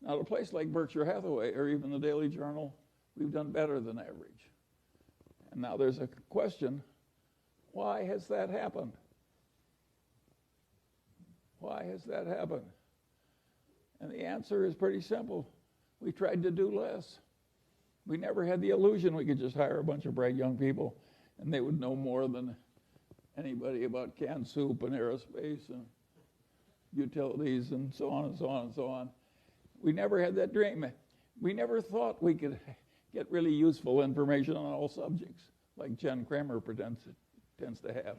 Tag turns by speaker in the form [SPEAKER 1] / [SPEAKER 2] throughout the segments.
[SPEAKER 1] Now, at a place like Berkshire Hathaway or even the Daily Journal, we've done better than average. And now there's a question, why has that happened? Why has that happened? And the answer is pretty simple. We tried to do less. We never had the illusion we could just hire a bunch of bright young people and they would know more than anybody about canned soup and aerospace and utilities and so on and so on and so on. We never had that dream. We never thought we could get really useful information on all subjects, like Jen Kramer tends to have.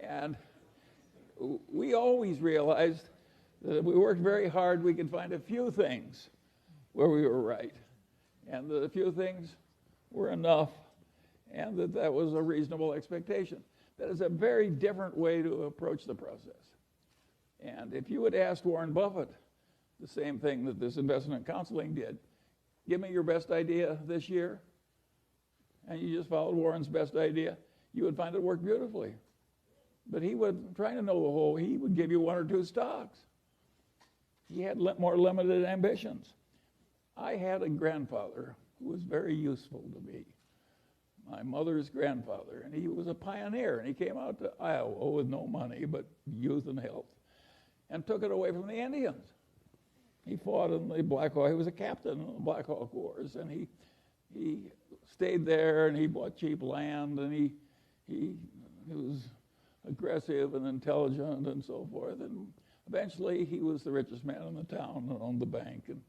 [SPEAKER 1] And we always realized that if we worked very hard, we could find a few things where we were right, and that a few things were enough, and that was a reasonable expectation. That is a very different way to approach the process. And if you had asked Warren Buffett the same thing that this investment counseling did, give me your best idea this year, and you just followed Warren's best idea, you would find it worked beautifully. But he wasn't trying to know the whole. He would give you one or two stocks. He had more limited ambitions. I had a grandfather who was very useful to me, my mother's grandfather, and he was a pioneer, and he came out to Iowa with no money but youth and health and took it away from the Indians. He fought in the Black Hawk. He was a captain in the Black Hawk Wars, and he stayed there, and he bought cheap land, and he was aggressive and intelligent and so forth. And eventually, he was the richest man in the town and owned the bank and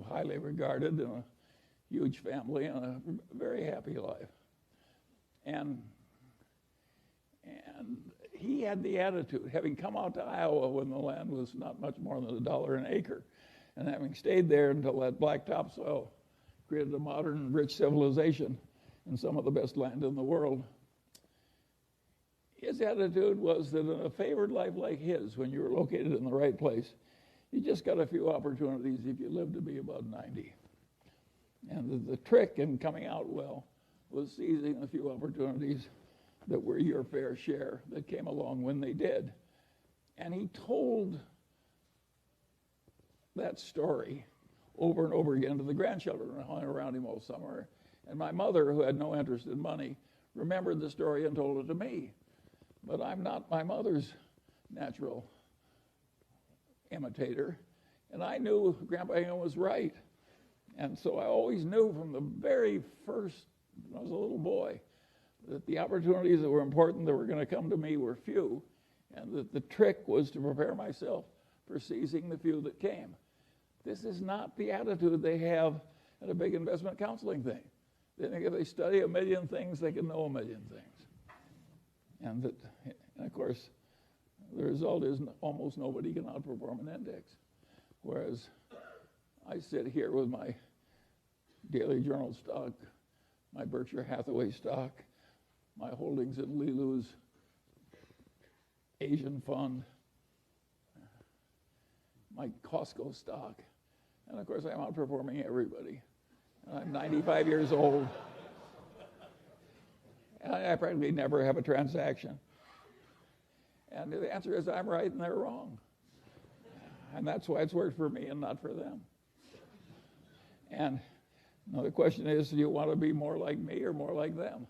[SPEAKER 1] highly regarded in a huge family and a very happy life. And he had the attitude, having come out to Iowa when the land was not much more than $1 an acre, and having stayed there until that black topsoil created a modern, rich civilization and some of the best land in the world. His attitude was that in a favored life like his, when you were located in the right place, you just got a few opportunities if you lived to be about 90. And the trick in coming out well was seizing a few opportunities that were your fair share that came along when they did. And he told that story over and over again to the grandchildren who hung around him all summer. And my mother, who had no interest in money, remembered the story and told it to me. But I'm not my mother's natural imitator. And I knew Grandpa Hingham was right. And so I always knew from the very first, when I was a little boy, that the opportunities that were important that were going to come to me were few, and that the trick was to prepare myself for seizing the few that came. This is not the attitude they have at a big investment counseling thing. They think if they study a million things, they can know a million things. And of course, the result is almost nobody can outperform an index. Whereas I sit here with my Daily Journal stock, my Berkshire Hathaway stock, my holdings in Lilu's Asian fund, my Costco stock, and of course I'm outperforming everybody. And I'm 95 years old, and I practically never have a transaction. And the answer is I'm right and they're wrong. And that's why it's worked for me and not for them. And the question is, do you want to be more like me or more like them?